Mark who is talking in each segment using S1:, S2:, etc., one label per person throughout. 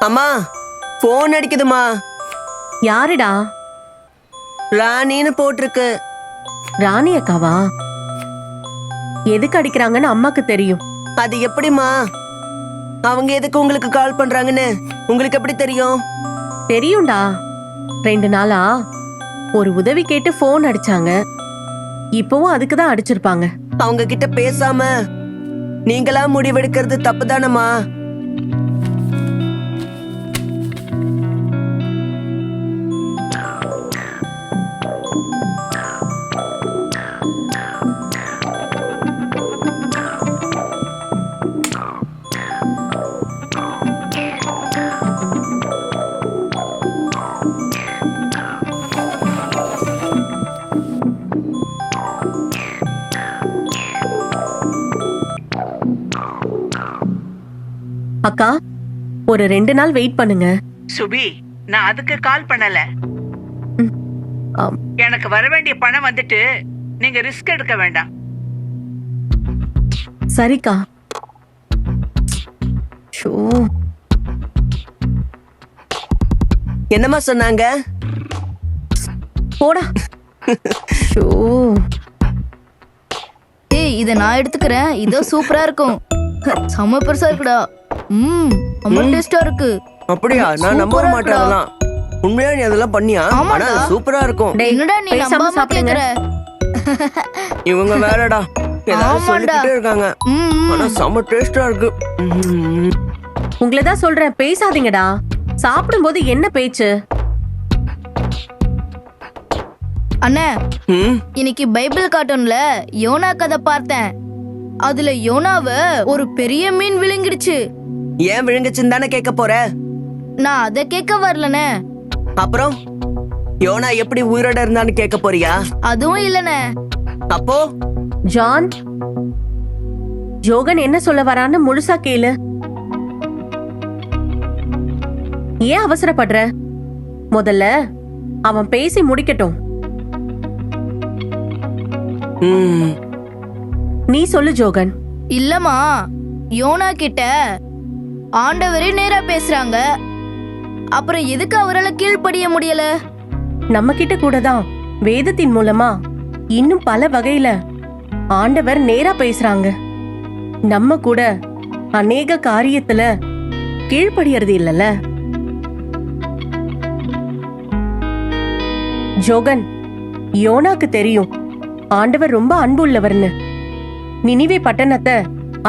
S1: அம்மா போன் அடிக்குதுமா.
S2: யாருடா?
S1: ராணின்னு போட்டிருக்கு.
S2: ராணி அக்காவா? எதுக்கு அடிக்கிறாங்கன்னு அம்மாக்கு தெரியும்.
S1: அது எப்படிமா? அவங்க எதுக்கு உங்களுக்கு கால் பண்றாங்கன்னு உங்களுக்கு எப்படி தெரியும்?
S2: தெரியும்டா. 2 நாளா ஒரு உதவி கேட்டு போன் அடிச்சாங்க. இப்பவும் அதுக்கு தான் அடிச்சிருப்பாங்க.
S1: அவங்க கிட்ட பேசாம நீங்களா முடிவெடுக்கிறது தப்புதானம்மா?
S2: அக்கா, ஒரு 2 நாள் வெயிட் பண்ணுங்க.
S3: சுபி, நான் அதுக்கு கால் பண்ணல.
S2: ஆம்.
S3: எனக்கு வர வேண்டிய பணம் வந்துட்டு நீங்க ரிஸ்க் எடுக்க வேண்டாம்.
S2: சரிக்கா. ஷோ.
S1: என்னம்மா சொன்னாங்க?
S2: போடா. ஷோ.
S4: ஏய், இத நான் எடுத்துக்கிறேன். இதோ சூப்பரா இருக்கும். செம்ம பெருசா இருக்குடா. ரொம்ப டேஸ்டா இருக்கு.
S1: அப்படியா? நான் நம்ப
S4: சூப்பரா
S1: மாட்டேன்.
S4: இருக்குடா.
S1: அதெல்லாம் உண்மையா நீ அதெல்லாம் பண்ணியா?
S4: ஆமாடா.
S1: ஆனா அது சூப்பரா இருக்கும்.
S2: டேய்,
S4: என்னடா நீ
S2: பேசாம
S4: நம்பாம
S2: சாப்பிடுங்க.
S4: கேக்குற?
S1: இவங்க வேறடா ஏதாவது
S4: ஆமாண்டா.
S1: சொல்லிக்கிட்டே இருக்காங்க. ஆனா செம்ம டேஸ்டா இருக்கு.
S2: உங்களை தான் சொல்றேன், பேசாதீங்கடா. சாப்பிடும்போது என்ன பேச்சு?
S4: அண்ணே,
S1: ம்,
S4: இன்னைக்கு பைபிள் கார்ட்டூன்ல யோனா கதை பார்த்தேன். அதுல யோனாவ ஒரு பெரிய மீன் விழுங்கிடுச்சு.
S1: ஏன் விழுங்குச்சுன்னு தானே கேட்க போற?
S4: நான் அத கேட்க வரலனே.
S1: அப்புறம் யோனா எப்படி உயிரோட இருந்தான்னு கேட்க போறியா?
S4: அதுவும் இல்லனே.
S1: அப்போ
S2: ஜான், ஜோகன் என்ன சொல்ல வரான்னு முழுசா கேளு. ஏன் அவசரப்படுற? முதல்ல அவன் பேசி முடிக்கட்டும்.
S1: ம்,
S2: நீ சொல்லு ஜோகன்.
S4: இல்லம்மா, யோனா கிட்ட ஆண்டவரே நேரா பேசுறாங்க. அப்புறம் எதுக்கு அவரால கீழ்ப்படிய முடியல?
S2: நம்ம கிட்ட கூட தான் வேதத்தின் மூலமா இன்னும் பல வகையில ஆண்டவர் நேரா பேசுறாங்க. நம்ம கூட அநேக காரியத்துல கீழ்ப்படியறது இல்லல. ஜோகன், யோனாக்கு தெரியும் ஆண்டவர் ரொம்ப அன்பு உள்ளவர்னு. நினிவே பட்டணத்தை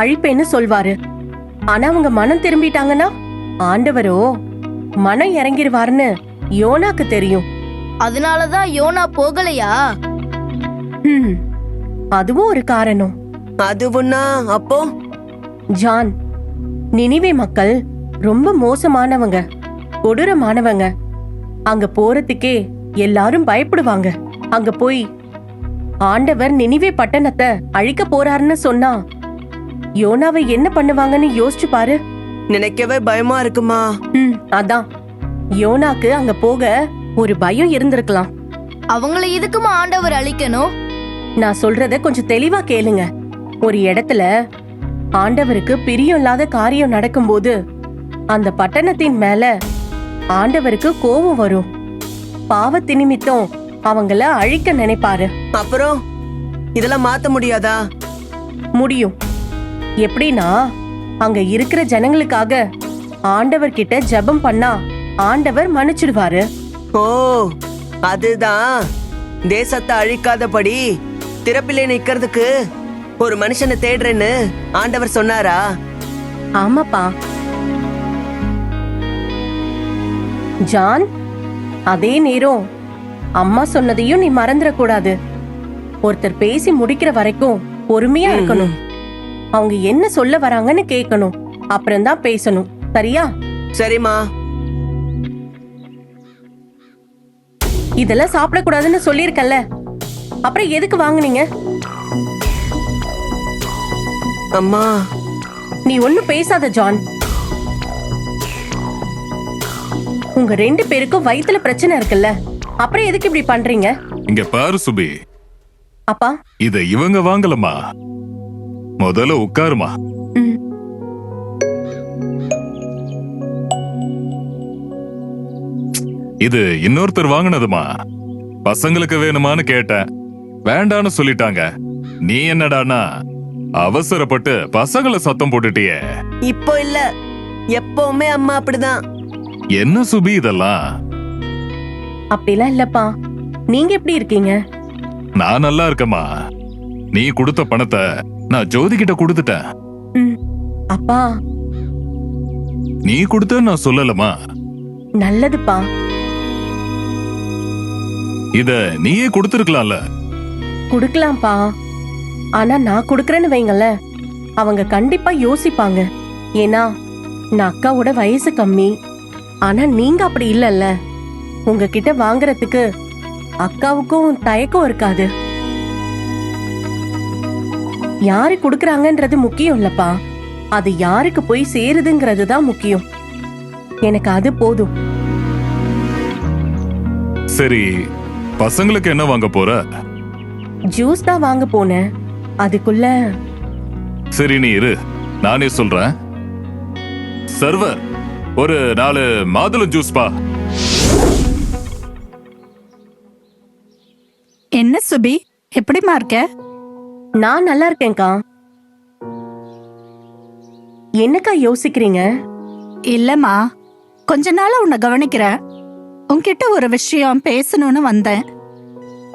S2: அழிப்பேன்னு சொல்வாரு. ஆனா அவங்க மனம் திரும்பிட்டாங்கன்னா ஆண்டவரோ மனம் இறங்கிருவாருன்னு யோனாக்கு தெரியும்.
S4: அதனாலதான் யோனா போகலையா?
S2: அதுவும் ஒரு காரணம்.
S1: அதுவுன்னா அப்போ
S2: ஜான், நினிவே மக்கள் ரொம்ப மோசமானவங்க, கொடூரமானவங்க. அங்க போறதுக்கே எல்லாரும் பயப்படுவாங்க. அங்க போய் ஆண்டவர் நினிவே பட்டணத்தை அழிக்க போறாருன்னு சொன்னா யோனாவை என்ன பண்ணுவாங்கன்னு யோசிச்சு பாரு.
S1: நினைக்கவே பயமா இருக்குமா?
S2: அதான் யோனாக்கு அங்க போக ஒரு பயம் இருந்திருக்கலாம்.
S4: அவங்கள எதுக்குமா ஆண்டவர் அழிக்கணும்?
S2: நான் சொல்றத கொஞ்சம் தெளிவா கேளுங்க. ஒரு இடத்துல ஆண்டவருக்கு பிரியம் இல்லாத காரியம் நடக்கும்போது அந்த பட்டணத்தின் மேல ஆண்டவருக்கு கோபம் வரும். பாவத்து நிமித்தம் அவங்கள அழிக்க நினைப்பாரு.
S1: அப்புறம் இதெல்லாம் மாத்த முடியாதா?
S2: முடியும். எப்படின்னா, அங்க இருக்கிற ஜனங்களுக்காக ஆண்டவர் கிட்ட ஜெபம் பண்ணா ஆண்டவர் மன்னிச்சிடுவாரு.
S1: ஓ, அதுதான் தேசத்தை அழிக்காதபடி திறப்பிலே நிக்கிறதுக்கு ஒரு மனுஷனை தேடுறேன்னு ஆண்டவர் சொன்னாரா?
S2: ஆமாப்பா ஜான், அதே நேரம் அம்மா சொன்னதையும் நீ மறந்துடக்கூடாது. ஒருத்தர் பேசி முடிக்கிற வரைக்கும் பொறுமையா இருக்கணும். அவங்க என்ன சொல்ல வராங்கன்னு கேட்கணும், அப்புறம்தான் பேசணும். சரியா?
S1: சரிம்மா.
S2: இதெல்லாம் சாப்பிடக்கூடாதுன்னு சொல்லியிருக்கல, அப்புறம் எதுக்கு வாங்குனீங்க?
S1: அம்மா,
S2: நீ ஒன்னும் பேசாத ஜான். உங்க 2 பேருக்கும் வயித்துல பிரச்சனை இருக்குல்ல, அப்புறம் எதுக்கு இப்படி பண்றீங்க?
S5: இங்க பாரு சுபி,
S2: அப்பா,
S5: இத இவங்க வாங்கலமா. முதல்ல உட்காருமா. இது இன்னொருத்தர் வாங்கினதுமா. பசங்களுக்கு வேணுமான்னு கேட்டேன், வேண்டான்னு சொல்லிட்டாங்க. நீ என்னடானா அவசரப்பட்டு பசங்களை சத்தம் போட்டுட்டியே.
S1: இப்போ இல்ல, எப்பவுமே அம்மா அப்படிதான்.
S5: என்ன சுபி இதெல்லாம்?
S2: அப்படிலாம் இல்லப்பா. நீங்க எப்படி இருக்கீங்க?
S5: நான் நல்லா இருக்கேம்மா. நீ கொடுத்த பணத்தை நான் ஜோதி கிட்ட கொடுத்துட்டேன்.
S2: ம். அப்பா
S5: நீ கொடுத்த நான் சொல்லலமா.
S2: நல்லதுப்பா.
S5: இத நீயே கொடுத்திருக்கலாம்ல.
S2: குடுக்கலாம்ப்பா. ஆனா நான் குடுக்கறேன்னு வைங்களேன், அவங்க கண்டிப்பா யோசிப்பாங்க. ஏன்னா நான் அக்காவோட வயசு கம்மி. ஆனா நீங்க அப்படி இல்லல்ல. உங்ககிட்ட வாங்குறதுக்கு அக்காவுக்கும் தயக்கம் இருக்காது. யாரு குடுக்கறாங்கன்றது முக்கியம் இல்லப்பா, அது யாருக்கு போய் சேருதுங்கிறது தான் முக்கியம். எனக்கு அது போதும்.
S5: சரி, பசங்களுக்கு என்ன வாங்க போற?
S2: ஜூஸ் தான் வாங்க போனேன். அதுக்குள்ள
S5: சரி நீ இரு, நானே சொல்றேன். சர்வர், ஒரு 4 மாதுளம் ஜூஸ் பா.
S6: என்ன சுபி, எப்படிமா இருக்க?
S2: நான் நல்லா இருக்கேன்க்கா. என்னக்கா யோசிக்கிறீங்க?
S6: இல்லம்மா, கொஞ்ச நாளா உன்னை கவனிக்கிறேன். உன்கிட்ட ஒரு விஷயம் பேசணும்னு வந்தேன்.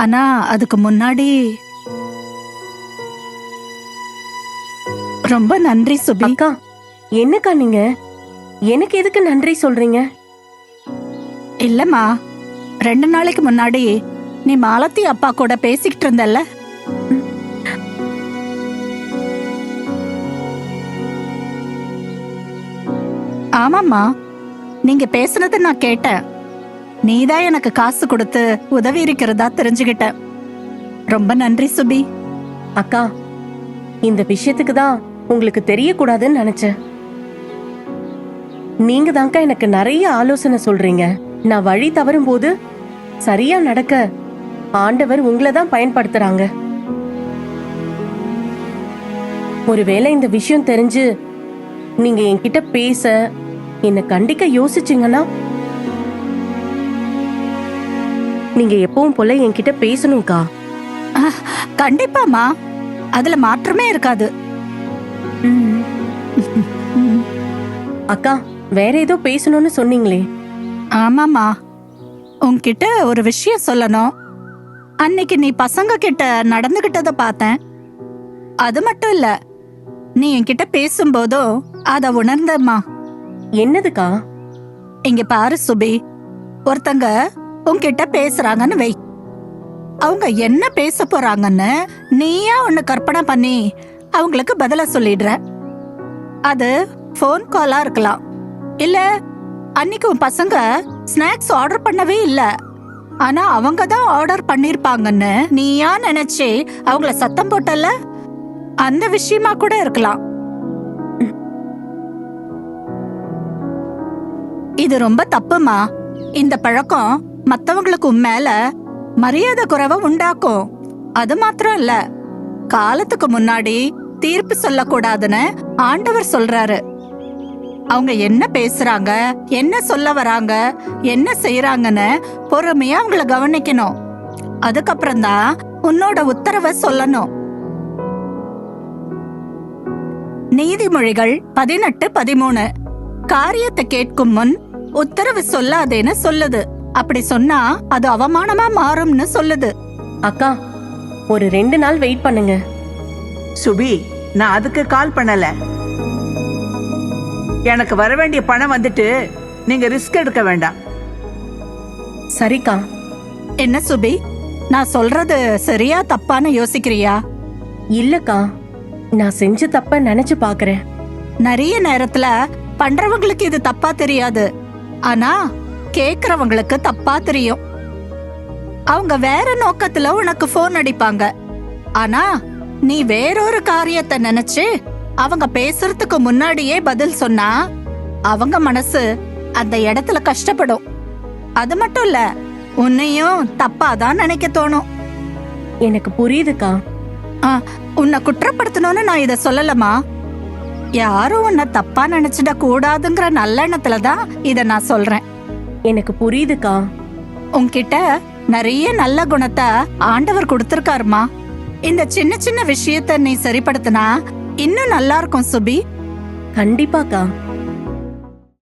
S6: ஆனா அதுக்கு முன்னாடி ரொம்ப நன்றி சுபி.
S2: அக்கா, என்னக்கா நீங்க எனக்கு எதுக்கு நன்றி சொல்றீங்க?
S6: இல்லம்மா, 2 நாளைக்கு முன்னாடி நீ மாலத்தி அப்பா கூட பேசிக்கிட்டு இருந்தல்ல, ஆமாம்மா, நீங்க பேசுனதை நான் கேட்டேன். நீதான் எனக்கு காசு கொடுத்து உதவி இருக்கிறதா தெரிஞ்சுக்கிட்டேன். ரொம்ப நன்றி சுபி.
S2: அக்கா, இந்த விஷயத்துக்கு தான் உங்களுக்கு தெரியக்கூடாதுன்னு நினைச்சேன். நீங்க தான்க்கா எனக்கு நிறைய ஆலோசனை சொல்றீங்க. நான் வழி தவறும் போது சரியா நடக்க ஆண்டவர் உங்களை தான் பயன்படுத்துறாங்க. ஒருவேளை இந்த விஷயம் தெரிஞ்சு நீங்க என்கிட்ட பேச, என்ன கண்டிக்க யோசிச்சீங்கன்னா, நீங்க எப்பவும் போல என்கிட்ட பேசணும்க்கா.
S6: கண்டிப்பாமா, அதுல மாற்றமே இருக்காது.
S2: அக்கா, வேற ஏதோ பேசணும்னு சொன்னீங்களே?
S6: ஆமாமா, உன்கிட்ட ஒரு விஷயம் சொல்லணும். அன்னைக்கு நீ பசங்க கிட்ட நடந்துகிட்டத பார்த்தேன். அது மட்டும் இல்ல, நீ என்கிட்ட பேசும்போதும் அத உணர்ந்தம்மா.
S2: என்னதுக்கா?
S6: இங்க பாரு சுபி, ஒருத்தங்க உன்கிட்ட பேசுறாங்கன்னு வை. அவங்க என்ன பேச போறாங்கன்னு நீயா ஒண்ணு கற்பனை பண்ணி அவங்களுக்கு பதில சொல்லிடுற. அது போன் காலா இருக்கலாம், இல்ல அன்னைக்கு உன் பசங்க ஸ்நாக்ஸ் ஆர்டர் பண்ணவே இல்ல, ஆனா அவங்க தான் ஆர்டர் பண்ணிருப்பாங்கன்னு நீயா நினைச்சு அவங்கள சத்தம் போட்டல, அந்த விஷயமா கூட இருக்கலாம். இது ரொம்ப தப்புமா. இந்த பழக்கம் மத்தவங்களுக்கு மேல மரியாதை குறைவ உண்டாக்கும். அது மாத்திரம் இல்ல, காலத்துக்கு முன்னாடி தீர்ப்பு சொல்லக்கூடாதுன்னு ஆண்டவர் சொல்றாரு. அவங்க என்ன பேசுறாங்க, என்ன சொல்ல வராங்க, என்ன செய்யறாங்கன்னு பொறுமையா அவங்கள கவனிக்கணும். அதுக்கப்புறம் தான் உன்னோட உத்தரவை சொல்லணும். நீதிமொழிகள் 18:13 காரியத்தை கேட்கும் முன் உத்தரவு சொல்லாதேன்னு சொல்லுது. அப்படி சொன்னா அது அவமானமா மாறும்னு சொல்லுது.
S2: அக்கா, ஒரு 2 நாள் வெயிட் பண்ணுங்க.
S3: சுபி, நான் அதுக்கு கால் பண்ணல. எனக்கு வர வேண்டிய பணம் வந்துட்டு நீங்க ரிஸ்க் எடுக்க வேண்டாம்.
S2: சரிக்கா.
S6: என்ன சுபி, நான் சொல்றது சரியா தப்பான்னு யோசிக்கிறியா?
S2: இல்லக்கா, நான் செஞ்ச தப்ப நினைச்சு பாக்குறேன்.
S6: நிறைய நேரத்துல பண்றவங்களுக்கு இது தப்பா தெரியாது, ஆனா கேக்குறவங்களுக்கு தப்பா தெரியும். அவங்க வேற நோக்கத்துல உனக்கு போன் அடிப்பாங்க, ஆனா நீ வேறொரு காரியத்தை நினைச்சு அவங்க பேசுறதுக்கு முன்னாடியே பதில் சொன்னா அவங்க மனசு அந்த இடத்துல கஷ்டப்படும். அது மட்டும் இல்ல, உன்னையும் தப்பாதான் நினைக்க தோணும்.
S2: எனக்கு புரியுதுக்கா.
S6: உன்னை குற்றப்படுத்தணும்னு நான் இத சொல்லலமா. யாரும் உன்னை தப்பா நினைச்சிட கூடாதுங்கிற நல்லெண்ணத்துலதான் இத நான் சொல்றேன்.
S2: எனக்கு புரியுதுக்கா.
S6: உன்கிட்ட நிறைய நல்ல குணத்தை ஆண்டவர் கொடுத்திருக்காருமா. இந்த சின்ன சின்ன விஷயத்த நீ சரிப்படுத்தினா இன்னும் நல்லா இருக்கும் சுபி.
S2: கண்டிப்பாக்கா.